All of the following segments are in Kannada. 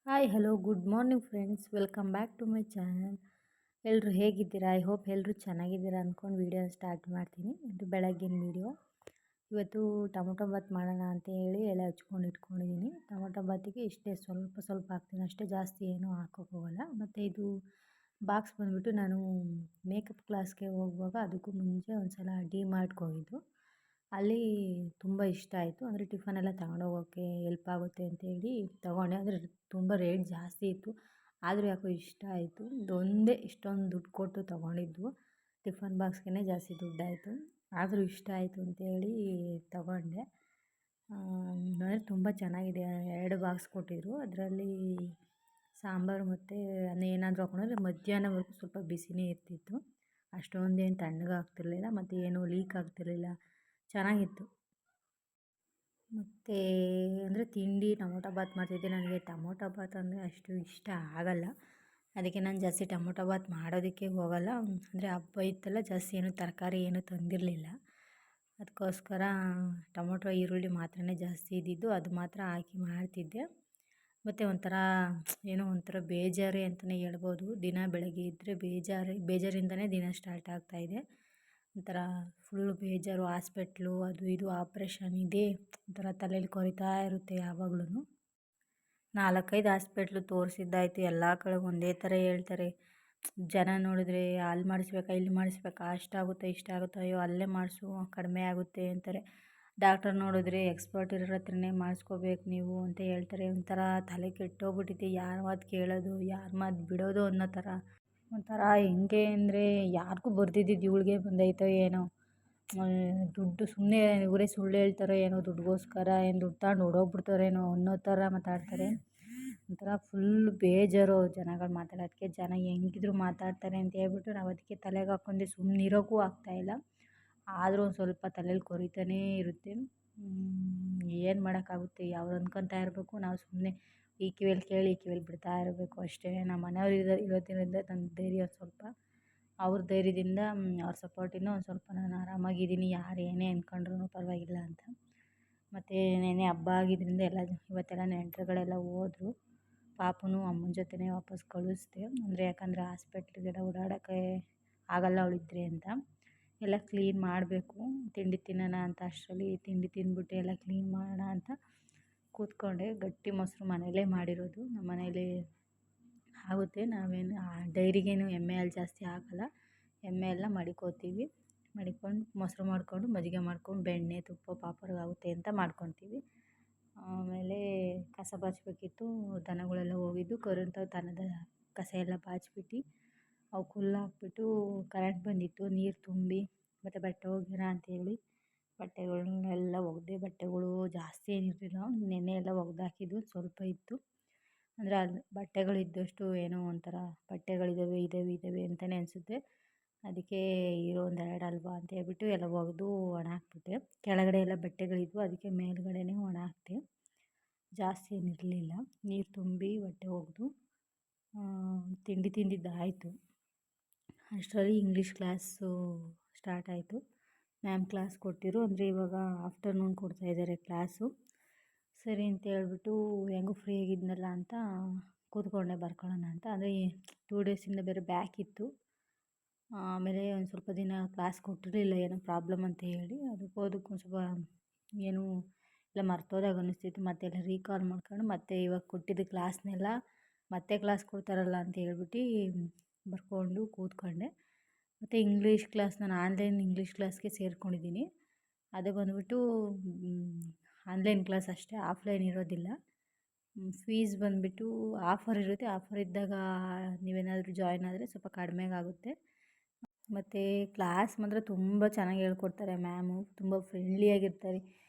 Hi hello good morning friends, welcome back to my channel. ಎಲ್ಲರೂ ಹೇಗಿದ್ದೀರಾ? ಐ ಹೋಪ್ ಎಲ್ಲರೂ ಚೆನ್ನಾಗಿದ್ದೀರಾ ಅಂದ್ಕೊಂಡು ವೀಡಿಯೋ ಸ್ಟಾರ್ಟ್ ಮಾಡ್ತೀನಿ. ಇದು ಬೆಳಗ್ಗಿನ ವೀಡಿಯೋ. ಇವತ್ತು ಟೊಮೊಟೊ ಬಾತ್ ಮಾಡೋಣ ಅಂತ ಹೇಳಿ ಎಲೆ ಹಚ್ಕೊಂಡು ಇಟ್ಕೊಂಡಿದ್ದೀನಿ. ಟೊಮೊಟೊ ಬಾತಿಗೆ ಇಷ್ಟೇ ಸ್ವಲ್ಪ ಸ್ವಲ್ಪ ಹಾಕ್ತೀನಿ ಅಷ್ಟೇ, ಜಾಸ್ತಿ ಏನೂ ಹಾಕೋಕ್ಕೋಗಲ್ಲ. ಮತ್ತು ಇದು ಬಾಕ್ಸ್ ಬಂದುಬಿಟ್ಟು ನಾನು ಮೇಕಪ್ ಕ್ಲಾಸ್ಗೆ ಹೋಗುವಾಗ ಅದಕ್ಕೂ ಮುಂಚೆ ಒಂದು ಸಲ ಡಿ ಮಾರ್ಟ್ಗೆ ಹೋಗಿದ್ದು. ಅಲ್ಲಿ ತುಂಬ ಇಷ್ಟ ಆಯಿತು. ಅಂದರೆ ಟಿಫನೆಲ್ಲ ತಗೊಂಡೋಗೋಕ್ಕೆ ಹೆಲ್ಪ್ ಆಗುತ್ತೆ ಅಂತೇಳಿ ತೊಗೊಂಡೆ. ಅಂದರೆ ತುಂಬ ರೇಟ್ ಜಾಸ್ತಿ ಇತ್ತು, ಆದರೂ ಯಾಕೋ ಇಷ್ಟ ಆಯಿತು. ಇದೊಂದೇ ಇಷ್ಟೊಂದು ದುಡ್ಡು ಕೊಟ್ಟು ತೊಗೊಂಡಿದ್ದು, ಟಿಫನ್ ಬಾಕ್ಸ್ಗೆ ಜಾಸ್ತಿ ದುಡ್ಡಾಯಿತು, ಆದರೂ ಇಷ್ಟ ಆಯಿತು ಅಂತೇಳಿ ತೊಗೊಂಡೆ. ಅಂದರೆ ತುಂಬ ಚೆನ್ನಾಗಿದೆ. 2 ಬಾಕ್ಸ್ ಕೊಟ್ಟಿದ್ದರು. ಅದರಲ್ಲಿ ಸಾಂಬಾರು ಮತ್ತು ಏನಾದರೂ ಹಾಕೊಂಡ್ರೆ ಮಧ್ಯಾಹ್ನವರೆಗೂ ಸ್ವಲ್ಪ ಬಿಸಿನೇ ಇರ್ತಿತ್ತು. ಅಷ್ಟೊಂದೇನು ತಣ್ಣಗಾಗ್ತಿರ್ಲಿಲ್ಲ ಮತ್ತು ಏನೂ ಲೀಕ್ ಆಗ್ತಿರಲಿಲ್ಲ, ಚೆನ್ನಾಗಿತ್ತು. ಮತ್ತು ಅಂದರೆ ತಿಂಡಿ ಟೊಮೊಟೊ ಬಾತ್ ಮಾಡ್ತಿದ್ದೆ. ನನಗೆ ಟೊಮೊಟೊ ಬಾತ್ ಅಂದರೆ ಅಷ್ಟು ಇಷ್ಟ ಆಗಲ್ಲ, ಅದಕ್ಕೆ ನಾನು ಜಾಸ್ತಿ ಟೊಮೊಟೊ ಬಾತ್ ಮಾಡೋದಕ್ಕೆ ಹೋಗಲ್ಲ. ಅಂದರೆ ಹಬ್ಬ ಇತ್ತಲ್ಲ, ಜಾಸ್ತಿ ಏನು ತರಕಾರಿ ಏನೂ ತಂದಿರಲಿಲ್ಲ, ಅದಕ್ಕೋಸ್ಕರ ಟೊಮೊಟೊ ಈರುಳ್ಳಿ ಮಾತ್ರನೇ ಜಾಸ್ತಿ ಇದ್ದಿದ್ದು, ಅದು ಮಾತ್ರ ಹಾಕಿ ಮಾಡ್ತಿದ್ದೆ. ಮತ್ತು ಏನೋ ಒಂಥರ ಬೇಜಾರೇ ಅಂತಲೇ ಹೇಳ್ಬೋದು. ದಿನ ಬೆಳಗ್ಗೆ ಇದ್ದರೆ ಬೇಜಾರಿಂದನೇ ದಿನ ಸ್ಟಾರ್ಟ್ ಆಗ್ತಾಯಿದೆ. ಒಂಥರ ಫುಲ್ಲು ಬೇಜಾರು. ಹಾಸ್ಪಿಟ್ಲು ಅದು ಇದು ಆಪ್ರೇಷನ್ ಇದೆ, ಒಂಥರ ತಲೆಯಲ್ಲಿ ಕೊರಿತಾ ಇರುತ್ತೆ ಯಾವಾಗ್ಲೂ. 4-5 ಹಾಸ್ಪಿಟ್ಲು ತೋರಿಸಿದ್ದಾಯಿತು. ಎಲ್ಲ ಕಡೆ ಒಂದೇ ಥರ ಹೇಳ್ತಾರೆ. ಜನ ನೋಡಿದ್ರೆ ಅಲ್ಲಿ ಮಾಡಿಸ್ಬೇಕಾ ಇಲ್ಲಿ ಮಾಡಿಸ್ಬೇಕಾ, ಅಷ್ಟಾಗುತ್ತಾ ಇಷ್ಟಾಗುತ್ತಾ, ಅಯ್ಯೋ ಅಲ್ಲೇ ಮಾಡಿಸು ಕಡಿಮೆ ಆಗುತ್ತೆ ಅಂತಾರೆ. ಡಾಕ್ಟರ್ ನೋಡಿದ್ರೆ ಎಕ್ಸ್ಪರ್ಟ್ ಇರೋರ ಹತ್ರನೇ ಮಾಡಿಸ್ಕೋಬೇಕು ನೀವು ಅಂತ ಹೇಳ್ತಾರೆ. ಒಂಥರ ತಲೆ ಕೆಟ್ಟೋಗ್ಬಿಟ್ಟಿದೆ. ಯಾರ ಮಾತು ಕೇಳೋದು, ಯಾರ ಮಾತು ಬಿಡೋದು ಅನ್ನೋ ಥರ. ಒಂಥರ ಹೆಂಗೆ ಅಂದರೆ ಯಾರಿಗೂ ಬರ್ದಿದ್ದಿದ್ದು ಇವಳಿಗೆ ಬಂದೈತೋ ಏನೋ, ದುಡ್ಡು ಸುಮ್ಮನೆ ಇವರೇ ಸುಳ್ಳು ಹೇಳ್ತಾರೋ ಏನೋ, ದುಡ್ಡುಗೋಸ್ಕರ ಏನು ದುಡ್ಡು ತಗೊಂಡು ಓಡೋಗ್ಬಿಡ್ತಾರೇನೋ ಅನ್ನೋ ಥರ ಮಾತಾಡ್ತಾರೆ. ಒಂಥರ ಫುಲ್ ಬೇಜಾರು ಜನಗಳು ಮಾತಾಡೋದಕ್ಕೆ. ಜನ ಹೆಂಗಿದ್ರು ಮಾತಾಡ್ತಾರೆ ಅಂತ ಹೇಳ್ಬಿಟ್ಟು ನಾವು ಅದಕ್ಕೆ ತಲೆಗೆ ಹಾಕ್ಕೊಂಡು ಸುಮ್ಮನಿರೋಕ್ಕೂ ಆಗ್ತಾಯಿಲ್ಲ. ಆದರೂ ಒಂದು ಸ್ವಲ್ಪ ತಲೆಯಲ್ಲಿ ಕೊರಿತಾನೇ ಇರುತ್ತೆ. ಏನು ಮಾಡೋಕ್ಕಾಗುತ್ತೆ, ಅವ್ರು ಅಂದ್ಕೊತಾ ಇರಬೇಕು, ನಾವು ಸುಮ್ಮನೆ ಈ ಕಿವಿಯಲ್ಲಿ ಕೇಳಿ ಈ ಕಿವಿಯಲ್ಲಿ ಬಿಡ್ತಾ ಇರಬೇಕು ಅಷ್ಟೇ. ನಮ್ಮ ಮನೆಯವ್ರು ಇರೋದ್ರಿಂದ ನನ್ನ ಧೈರ್ಯ ಸ್ವಲ್ಪ, ಅವ್ರ ಧೈರ್ಯದಿಂದ ಅವ್ರ ಸಪೋರ್ಟಿಂದ ಒಂದು ಸ್ವಲ್ಪ ನಾನು ಆರಾಮಾಗಿದ್ದೀನಿ, ಯಾರು ಏನೇ ಅಂದ್ಕೊಂಡ್ರೂ ಪರವಾಗಿಲ್ಲ ಅಂತ. ಮತ್ತು ನೆನ್ನೆ ಹಬ್ಬ ಆಗಿದ್ದರಿಂದ ಇವತ್ತೆಲ್ಲ ನೆಂಟರುಗಳೆಲ್ಲ ಹೋದರು. ಪಾಪುನು ಅಮ್ಮನ ಜೊತೆನೇ ವಾಪಸ್ ಕಳಿಸ್ದೆ. ಅಂದರೆ ಯಾಕಂದರೆ ಹಾಸ್ಪಿಟ್ಲಿಗೆಲ್ಲ ಓಡಾಡೋಕ್ಕೆ ಆಗಲ್ಲ ಅವಳಿದ್ರೆ ಅಂತ. ಎಲ್ಲ ಕ್ಲೀನ್ ಮಾಡಬೇಕು, ತಿಂಡಿ ತಿನ್ನೋಣ ಅಂತ. ಅಷ್ಟರಲ್ಲಿ ತಿಂಡಿ ತಿಂದ್ಬಿಟ್ಟು ಎಲ್ಲ ಕ್ಲೀನ್ ಮಾಡೋಣ ಅಂತ ಕೂತ್ಕೊಂಡೆ. ಗಟ್ಟಿ ಮೊಸರು ಮನೆಯಲ್ಲೇ ಮಾಡಿರೋದು, ನಮ್ಮ ಮನೇಲಿ ಆಗುತ್ತೆ. ನಾವೇನು ಡೈರಿಗೇನು ಎಮ್ಮೆ ಹಾಲು ಜಾಸ್ತಿ ಹಾಕಲ್ಲ, ಎಮ್ಮೆ ಎಲ್ಲ ಮಡಿಕೋತೀವಿ. ಮಡಿಕೊಂಡು ಮೊಸರು ಮಾಡಿಕೊಂಡು ಮಜ್ಜಿಗೆ ಮಾಡ್ಕೊಂಡು ಬೆಣ್ಣೆ ತುಪ್ಪ ಪಾಪಡ್ಗೆ ಆಗುತ್ತೆ ಅಂತ ಮಾಡ್ಕೊತೀವಿ. ಆಮೇಲೆ ಕಸ ಬಾಚಬೇಕಿತ್ತು. ದನಗಳೆಲ್ಲ ಹೋಗಿದ್ದು, ದನದ ಕಸ ಎಲ್ಲ ಬಾಚಿಬಿಟ್ಟು ಅವಕ್ಕೆ ಹುಲ್ಲು ಹಾಕ್ಬಿಟ್ಟು ಕರೆಂಟ್ ಬಂದಿತ್ತು, ನೀರು ತುಂಬಿ ಮತ್ತು ಬಟ್ಟೆ ಒಗ್ಯೋಣ ಅಂತೇಳಿ ಬಟ್ಟೆಗಳನ್ನೆಲ್ಲ ಒಗೆದೆ. ಬಟ್ಟೆಗಳು ಜಾಸ್ತಿ ಏನಿರಲಿಲ್ಲ, ನೆನ್ನೆ ಎಲ್ಲ ಒಗೆದಾಕಿದ್ದು ಸ್ವಲ್ಪ ಇತ್ತು. ಅಂದರೆ ಅಲ್ಲಿ ಬಟ್ಟೆಗಳಿದ್ದಷ್ಟು ಏನೋ ಒಂಥರ ಬಟ್ಟೆಗಳಿದ್ದಾವೆ ಅಂತಲೇ ಅನಿಸುತ್ತೆ. ಅದಕ್ಕೆ ಇರೋ 1-2 ಅಲ್ವಾ ಅಂತ ಹೇಳ್ಬಿಟ್ಟು ಎಲ್ಲ ಒಗೆದು ಒಣ ಹಾಕ್ಬಿಟ್ಟೆ. ಕೆಳಗಡೆ ಎಲ್ಲ ಬಟ್ಟೆಗಳಿದ್ವು, ಅದಕ್ಕೆ ಮೇಲ್ಗಡೆನೇ ಒಣ ಹಾಕ್ತೆ. ಜಾಸ್ತಿ ಏನಿರಲಿಲ್ಲ. ನೀರು ತುಂಬಿ ಬಟ್ಟೆ ಒಗೆದು ತಿಂಡಿ ತಿಂದಿದ್ದಾಯಿತು. ಅಷ್ಟರಲ್ಲಿ ಇಂಗ್ಲೀಷ್ ಕ್ಲಾಸು ಸ್ಟಾರ್ಟ್ ಆಯಿತು. ಮ್ಯಾಮ್ ಕ್ಲಾಸ್ ಕೊಟ್ಟಿರು. ಅಂದರೆ ಇವಾಗ ಆಫ್ಟರ್ನೂನ್ ಕೊಡ್ತಾಯಿದ್ದಾರೆ ಕ್ಲಾಸು. ಸರಿ ಅಂತ ಹೇಳ್ಬಿಟ್ಟು ಹೆಂಗೂ ಫ್ರೀ ಆಗಿದ್ನಲ್ಲ ಅಂತ ಕೂತ್ಕೊಂಡೆ ಬರ್ಕೊಳ್ಳೋಣ ಅಂತ. ಅಂದರೆ 2 ಡೇಸಿಂದ ಬೇರೆ ಬ್ಯಾಕ್ ಇತ್ತು. ಆಮೇಲೆ ಒಂದು ಸ್ವಲ್ಪ ದಿನ ಕ್ಲಾಸ್ ಕೊಟ್ಟಿರಲಿಲ್ಲ, ಏನೋ ಪ್ರಾಬ್ಲಮ್ ಅಂತ ಹೇಳಿ. ಅದಕ್ಕೂ ಒಂದು ಸ್ವಲ್ಪ ಏನೂ ಎಲ್ಲ ಮರ್ತೋದಾಗ ಅನ್ನಿಸ್ತಿತ್ತು. ಮತ್ತೆಲ್ಲ ರೀಕಾಲ್ ಮಾಡ್ಕೊಂಡು ಮತ್ತೆ ಇವಾಗ ಕೊಟ್ಟಿದ್ದ ಕ್ಲಾಸ್ನೆಲ್ಲ ಮತ್ತೆ ಕ್ಲಾಸ್ ಕೊಡ್ತಾರಲ್ಲ ಅಂತ ಹೇಳ್ಬಿಟ್ಟು ಬರ್ಕೊಂಡು ಕೂತ್ಕೊಂಡೆ. ಮತ್ತು ಇಂಗ್ಲೀಷ್ ಕ್ಲಾಸ್ ನಾನು ಆನ್ಲೈನ್ ಇಂಗ್ಲೀಷ್ ಕ್ಲಾಸ್ಗೆ ಸೇರ್ಕೊಂಡಿದ್ದೀನಿ. ಅದು ಬಂದುಬಿಟ್ಟು ಆನ್ಲೈನ್ ಕ್ಲಾಸ್ ಅಷ್ಟೇ, ಆಫ್ಲೈನ್ ಇರೋದಿಲ್ಲ. ಫೀಸ್ ಬಂದುಬಿಟ್ಟು ಆಫರ್ ಇರುತ್ತೆ. ಆಫರ್ ಇದ್ದಾಗ ನೀವೇನಾದರೂ ಜಾಯ್ನ್ ಆದರೆ ಸ್ವಲ್ಪ ಕಡಿಮೆಗಾಗುತ್ತೆ. ಮತ್ತು ಕ್ಲಾಸ್ ಮಾತ್ರ ತುಂಬ ಚೆನ್ನಾಗಿ ಹೇಳ್ಕೊಡ್ತಾರೆ. ಮ್ಯಾಮು ತುಂಬ ಫ್ರೆಂಡ್ಲಿಯಾಗಿರ್ತಾರೆ.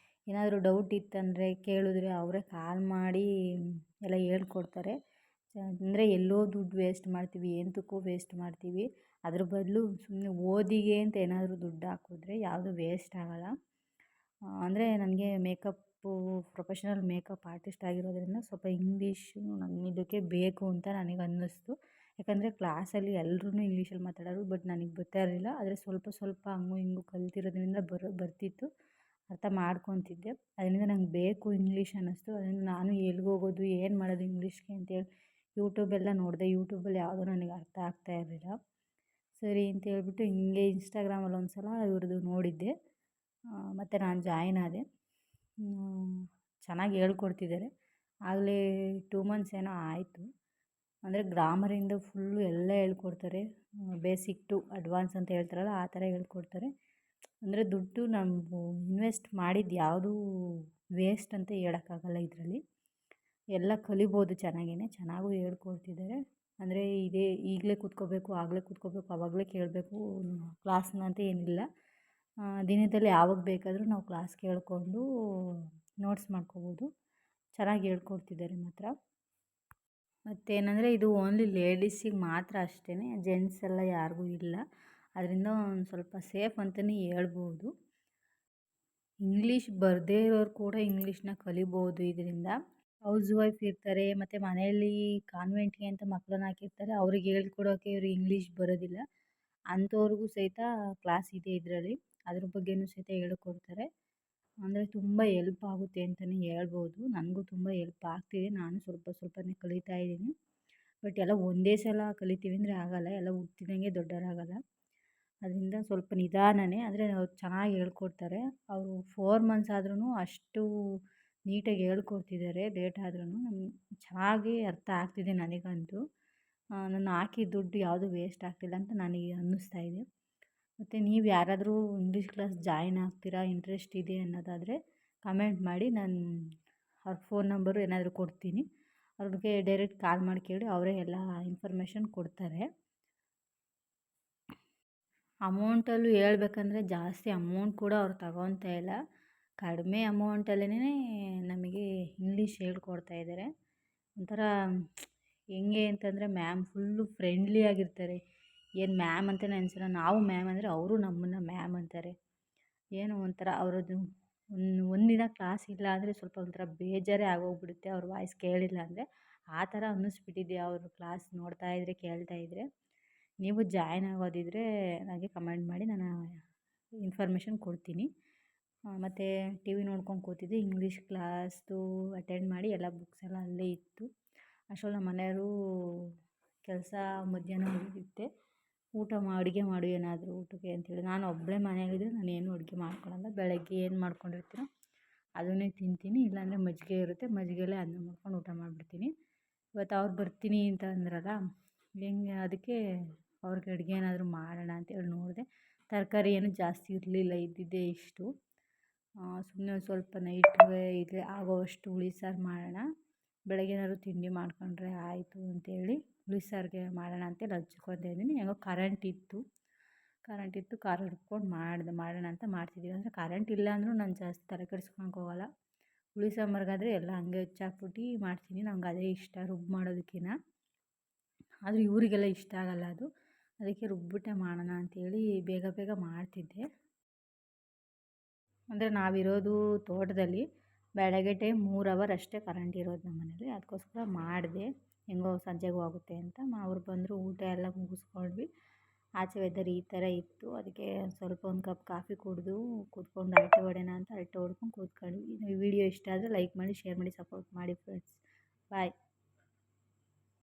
ಏನಾದರೂ ಡೌಟ್ ಇತ್ತಂದರೆ ಕೇಳಿದ್ರೆ ಅವರೇ ಕಾಲ್ ಮಾಡಿ ಎಲ್ಲ ಹೇಳ್ಕೊಡ್ತಾರೆ. ಅಂದರೆ ಎಲ್ಲೋ ದುಡ್ಡು ವೇಸ್ಟ್ ಮಾಡ್ತೀವಿ, ಎಂತಕ್ಕೋ ವೇಸ್ಟ್ ಮಾಡ್ತೀವಿ. ಅದ್ರ ಬದಲು ಸುಮ್ಮನೆ ಓದಿಗೆ ಅಂತ ಏನಾದರೂ ದುಡ್ಡು ಹಾಕಿದ್ರೆ ಯಾವುದೂ ವೇಸ್ಟ್ ಆಗೋಲ್ಲ. ಅಂದರೆ ನನಗೆ ಪ್ರೊಫೆಷನಲ್ ಮೇಕಪ್ ಆರ್ಟಿಸ್ಟ್ ಆಗಿರೋದ್ರಿಂದ ಸ್ವಲ್ಪ ಇಂಗ್ಲೀಷು ಇದಕ್ಕೆ ಬೇಕು ಅಂತ ನನಗೆ ಅನ್ನಿಸ್ತು. ಯಾಕಂದರೆ ಕ್ಲಾಸಲ್ಲಿ ಎಲ್ಲರೂ ಇಂಗ್ಲೀಷಲ್ಲಿ ಮಾತಾಡೋರು, ಬಟ್ ನನಗೆ ಬರ್ತಾ ಇರಲಿಲ್ಲ. ಆದರೆ ಸ್ವಲ್ಪ ಸ್ವಲ್ಪ ಹಂಗೂ ಹಿಂಗೂ ಕಲ್ತಿರೋದ್ರಿಂದ ಬರ್ತಿತ್ತು. ಅರ್ಥ ಮಾಡ್ಕೊತಿದ್ದೆ. ಅದರಿಂದ ನಂಗೆ ಬೇಕು ಇಂಗ್ಲೀಷ್ ಅನ್ನಿಸ್ತು. ಅದರಿಂದ ನಾನು ಎಲ್ಲಿಗೋಗೋದು ಏನು ಮಾಡೋದು ಇಂಗ್ಲೀಷ್ಗೆ ಅಂತೇಳಿ ಯೂಟ್ಯೂಬೆಲ್ಲ ನೋಡಿದೆ. ಯೂಟ್ಯೂಬಲ್ಲಿ ಯಾವುದೂ ನನಗೆ ಅರ್ಥ ಆಗ್ತಾ ಇರಲಿಲ್ಲ. ಸರಿ ಅಂತೇಳ್ಬಿಟ್ಟು ಹಿಂಗೆ ಇನ್ಸ್ಟಾಗ್ರಾಮಲ್ಲಿ ಒಂದು ಸಲ ಇವ್ರದ್ದು ನೋಡಿದ್ದೆ. ಮತ್ತು ನಾನು ಜಾಯಿನ್ ಆದೆ. ಚೆನ್ನಾಗಿ ಹೇಳ್ಕೊಡ್ತಿದ್ದಾರೆ. ಆಗಲೇ 2 ಮಂತ್ಸ್ ಏನೋ ಆಯಿತು. ಅಂದರೆ ಗ್ರಾಮರಿಂದ ಫುಲ್ಲು ಎಲ್ಲ ಹೇಳ್ಕೊಡ್ತಾರೆ. ಬೇಸಿಕ್ ಟು ಅಡ್ವಾನ್ಸ್ ಅಂತ ಹೇಳ್ತಾರಲ್ಲ ಆ ಥರ ಹೇಳ್ಕೊಡ್ತಾರೆ. ಅಂದರೆ ದುಡ್ಡು ನಾವು ಇನ್ವೆಸ್ಟ್ ಮಾಡಿದ್ದು ಯಾವುದೂ ವೇಸ್ಟ್ ಅಂತ ಹೇಳೋಕ್ಕಾಗಲ್ಲ ಇದರಲ್ಲಿ. ಎಲ್ಲ ಕಲಿಬೋದು ಚೆನ್ನಾಗೂ ಹೇಳ್ಕೊಡ್ತಿದ್ದಾರೆ. ಅಂದರೆ ಇದೇ ಈಗಲೇ ಕೂತ್ಕೋಬೇಕು, ಆಗಲೇ ಕೂತ್ಕೋಬೇಕು, ಆವಾಗಲೇ ಕೇಳಬೇಕು ಕ್ಲಾಸ್ನ ಅಂತ ಏನಿಲ್ಲ. ದಿನದಲ್ಲಿ ಯಾವಾಗ ಬೇಕಾದರೂ ನಾವು ಕ್ಲಾಸ್ ಕೇಳಿಕೊಂಡು ನೋಟ್ಸ್ ಮಾಡ್ಕೋಬೋದು. ಚೆನ್ನಾಗಿ ಹೇಳ್ಕೊಡ್ತಿದ್ದಾರೆ ಮಾತ್ರ. ಮತ್ತೇನಂದರೆ ಇದು ಓನ್ಲಿ ಲೇಡೀಸಿಗೆ ಮಾತ್ರ ಅಷ್ಟೇ, ಜೆಂಟ್ಸ್ ಎಲ್ಲ ಯಾರಿಗೂ ಇಲ್ಲ. ಅದರಿಂದ ಒಂದು ಸ್ವಲ್ಪ ಸೇಫ್ ಅಂತಲೇ ಹೇಳ್ಬೋದು. ಇಂಗ್ಲೀಷ್ ಬರದೇ ಇರೋರು ಕೂಡ ಇಂಗ್ಲೀಷ್ನ ಕಲಿಬೋದು ಇದರಿಂದ. ಹೌಸ್ ವೈಫ್ ಇರ್ತಾರೆ ಮತ್ತು ಮನೆಯಲ್ಲಿ ಕಾನ್ವೆಂಟ್ಗೆ ಅಂತ ಮಕ್ಕಳನ್ನ ಹಾಕಿರ್ತಾರೆ. ಅವ್ರಿಗೆ ಹೇಳ್ಕೊಡೋಕ್ಕೆ ಇವ್ರಿಗೆ ಇಂಗ್ಲೀಷ್ ಬರೋದಿಲ್ಲ. ಅಂಥವ್ರಿಗೂ ಸಹಿತ ಕ್ಲಾಸ್ ಇದೆ ಇದರಲ್ಲಿ. ಅದ್ರ ಬಗ್ಗೆಯೂ ಸಹಿತ ಹೇಳ್ಕೊಡ್ತಾರೆ. ಅಂದರೆ ತುಂಬ ಎಲ್ಪ್ ಆಗುತ್ತೆ ಅಂತಲೇ ಹೇಳ್ಬೋದು. ನನಗೂ ತುಂಬ ಎಲ್ಪ್ ಆಗ್ತಿದೆ. ನಾನು ಸ್ವಲ್ಪನೇ ಕಲಿತಾ ಇದ್ದೀನಿ. ಬಟ್ ಎಲ್ಲ ಒಂದೇ ಸಲ ಕಲಿತೀವಿ ಅಂದರೆ ಆಗೋಲ್ಲ. ಎಲ್ಲ ಹುಟ್ತಿದ್ದಂಗೆ ದೊಡ್ಡವರಾಗಲ್ಲ. ಅದರಿಂದ ಸ್ವಲ್ಪ ನಿಧಾನನೇ, ಆದರೆ ಅವ್ರು ಚೆನ್ನಾಗಿ ಹೇಳ್ಕೊಡ್ತಾರೆ. ಅವರು 4 ಮಂತ್ಸ್ ಆದ್ರೂ ಅಷ್ಟು ನೀಟಾಗಿ ಹೇಳ್ಕೊಡ್ತಿದ್ದಾರೆ. ಲೇಟ್ ಆದ್ರೂ ಚೆನ್ನಾಗಿ ಅರ್ಥ ಆಗ್ತಿದೆ ನನಗಂತೂ. ನಾನು ಹಾಕಿದ ದುಡ್ಡು ಯಾವುದೂ ವೇಸ್ಟ್ ಆಗ್ತಿಲ್ಲ ಅಂತ ನನಗೆ ಅನ್ನಿಸ್ತಾ ಇದೆ. ಮತ್ತು ನೀವು ಯಾರಾದರೂ ಇಂಗ್ಲೀಷ್ ಕ್ಲಾಸ್ ಜಾಯಿನ್ ಆಗ್ತೀರಾ, ಇಂಟ್ರೆಸ್ಟ್ ಇದೆ ಅನ್ನೋದಾದರೆ ಕಮೆಂಟ್ ಮಾಡಿ. ನಾನು ಅವ್ರ ಫೋನ್ ನಂಬರು ಏನಾದರೂ ಕೊಡ್ತೀನಿ. ಅವ್ರಿಗೆ ಡೈರೆಕ್ಟ್ ಕಾಲ್ ಮಾಡಿ ಕೇಳಿ, ಅವರೇ ಎಲ್ಲ ಇನ್ಫಾರ್ಮೇಷನ್ ಕೊಡ್ತಾರೆ. ಅಮೌಂಟಲ್ಲೂ ಹೇಳ್ಬೇಕಂದ್ರೆ ಜಾಸ್ತಿ ಅಮೌಂಟ್ ಕೂಡ ಅವ್ರು ತಗೊತಾ ಇಲ್ಲ. ಕಡಿಮೆ ಅಮೌಂಟಲ್ಲೇ ನಮಗೆ ಇಂಗ್ಲೀಷ್ ಹೇಳ್ಕೊಡ್ತಾ ಇದ್ದಾರೆ. ಒಂಥರ ಹೆಂಗೆ ಅಂತಂದರೆ ಮ್ಯಾಮ್ ಫುಲ್ಲು ಫ್ರೆಂಡ್ಲಿ ಆಗಿರ್ತಾರೆ. ಏನು ಮ್ಯಾಮ್ ಅಂತಲೇ ಅನಿಸಲ್ಲ. ನಾವು ಮ್ಯಾಮ್ ಅಂದರೆ ಅವರು ನಮ್ಮನ್ನು ಮ್ಯಾಮ್ ಅಂತಾರೆ. ಏನೋ ಒಂಥರ ಅವರದ್ದು ಒಂದಿನ ಕ್ಲಾಸ್ ಇಲ್ಲ ಅಂದರೆ ಸ್ವಲ್ಪ ಒಂಥರ ಬೇಜಾರೇ ಆಗೋಗ್ಬಿಡುತ್ತೆ ಅವ್ರ ವಾಯ್ಸ್ ಕೇಳಿಲ್ಲ ಅಂದರೆ. ಆ ಥರ ಅನ್ನಿಸ್ಬಿಟ್ಟಿದೆ ಅವ್ರ ಕ್ಲಾಸ್ ನೋಡ್ತಾ ಇದ್ದರೆ, ಕೇಳ್ತಾ ಇದ್ದರೆ. ನೀವು ಜಾಯ್ನ್ ಆಗೋದಿದ್ದರೆ ನನಗೆ ಕಮೆಂಟ್ ಮಾಡಿ, ನಾನು ಇನ್ಫಾರ್ಮೇಷನ್ ಕೊಡ್ತೀನಿ. ಮತ್ತು ಟಿ ವಿ ನೋಡ್ಕೊಂಡು ಕೂತಿದ್ದೆ. ಇಂಗ್ಲೀಷ್ ಕ್ಲಾಸ್ದು ಅಟೆಂಡ್ ಮಾಡಿ ಎಲ್ಲ ಬುಕ್ಸ್ ಎಲ್ಲ ಅಲ್ಲೇ ಇತ್ತು. ಅಷ್ಟರಲ್ಲಿ ನಮ್ಮ ಮನೆಯವರು ಕೆಲಸ ಮಧ್ಯಾಹ್ನ ಮುಗಿಯುತ್ತೆ, ಅಡುಗೆ ಮಾಡು ಏನಾದರೂ ಊಟಕ್ಕೆ ಅಂತೇಳಿ. ನಾನು ಒಬ್ಬಳೇ ಮನೆಯಲ್ಲಿದ್ದರೆ ನಾನು ಏನೂ ಅಡುಗೆ ಮಾಡ್ಕೊಳಲ್ಲ. ಬೆಳಗ್ಗೆ ಏನು ಮಾಡ್ಕೊಂಡಿರ್ತೀನೋ ಅದನ್ನೇ ತಿಂತೀನಿ. ಇಲ್ಲಾಂದರೆ ಮಜ್ಜಿಗೆ ಇರುತ್ತೆ, ಮಜ್ಜಿಗೆಯಲ್ಲೇ ಅನ್ನ ಮಾಡ್ಕೊಂಡು ಊಟ ಮಾಡಿಬಿಡ್ತೀನಿ. ಇವತ್ತು ಅವ್ರು ಬರ್ತೀನಿ ಅಂತ ಅಂದ್ರಲ್ಲ, ಅದಕ್ಕೆ ಅವ್ರಿಗೆ ಅಡುಗೆ ಏನಾದರೂ ಮಾಡೋಣ ಅಂತೇಳಿ ನೋಡಿದೆ. ತರಕಾರಿ ಏನು ಜಾಸ್ತಿ ಇರಲಿಲ್ಲ, ಇದ್ದಿದ್ದೇ ಇಷ್ಟು. ಸುಮ್ಮನೆ ಒಂದು ಸ್ವಲ್ಪ ನೈಟ್ಗೆ ಇದೆ ಆಗೋವಷ್ಟು ಹುಳಿ ಸಾರು ಮಾಡೋಣ, ಬೆಳಗ್ಗೆ ಏನಾದ್ರು ತಿಂಡಿ ಮಾಡ್ಕೊಂಡ್ರೆ ಆಯಿತು ಅಂತೇಳಿ ಹುಳಿ ಸಾರಿಗೆ ಮಾಡೋಣ ಅಂತೇಳಿ ಹಚ್ಕೊತಾ ಇದ್ದೀನಿ. ಹೆಂಗೋ ಕರೆಂಟ್ ಇತ್ತು, ಖಾರ ಹಿಡ್ಕೊಂಡು ಮಾಡೋಣ ಅಂತ ಮಾಡ್ತಿದ್ದೀವಿ. ಅಂದರೆ ಕರೆಂಟ್ ಇಲ್ಲ ಅಂದರೂ ನಾನು ಜಾಸ್ತಿ ತಲೆ ಕೆಡಿಸ್ಕೊಳಕ್ಕೆ ಹೋಗಲ್ಲ. ಹುಳಿ ಸಾಂಬಾರಿಗಾದರೆ ಎಲ್ಲ ಹಂಗೆ ಹಚ್ಚಾಕ್ಬಿಟ್ಟು ಮಾಡ್ತೀನಿ. ನಂಗೆ ಅದೇ ಇಷ್ಟ ಮಾಡೋದಕ್ಕಿಂತ. ಆದರೆ ಇವರಿಗೆಲ್ಲ ಇಷ್ಟ ಆಗಲ್ಲ ಅದು. ಅದಕ್ಕೆ ರುಬ್ಬಿಟ್ಟೆ ಮಾಡೋಣ ಅಂಥೇಳಿ ಬೇಗ ಮಾಡ್ತಿದ್ದೆ. ಅಂದರೆ ನಾವಿರೋದು ತೋಟದಲ್ಲಿ. ಬೆಳಗ್ಗೆ ಟೈಮ್ 3 ಅವರ್ ಅಷ್ಟೇ ಕರೆಂಟ್ ಇರೋದು ನಮ್ಮ ಮನೇಲಿ. ಅದಕ್ಕೋಸ್ಕರ ಮಾಡಿದೆ, ಹೆಂಗೋ ಸಂಜೆಗೂ ಆಗುತ್ತೆ ಅಂತ. ಅವ್ರು ಬಂದರು, ಊಟ ಎಲ್ಲ ಮುಗಿಸ್ಕೊಂಡ್ವಿ. ಆಚೆ ವೆದರ್ ಈ ಥರ ಇತ್ತು. ಅದಕ್ಕೆ ಸ್ವಲ್ಪ ಒಂದು ಕಪ್ ಕಾಫಿ ಕುಡಿದು ಕೂತ್ಕೊಂಡು ಹರಟೆ ಹೊಡೆಯೋಣ ಅಂತ ಹರಟೆ ಹೊಡ್ಕೊಂಡು ಕೂತ್ಕೊಂಡ್ವಿ. ಈ ವಿಡಿಯೋ ಇಷ್ಟ ಆದರೆ ಲೈಕ್ ಮಾಡಿ, ಶೇರ್ ಮಾಡಿ, ಸಪೋರ್ಟ್ ಮಾಡಿ ಫ್ರೆಂಡ್ಸ್. ಬಾಯ್.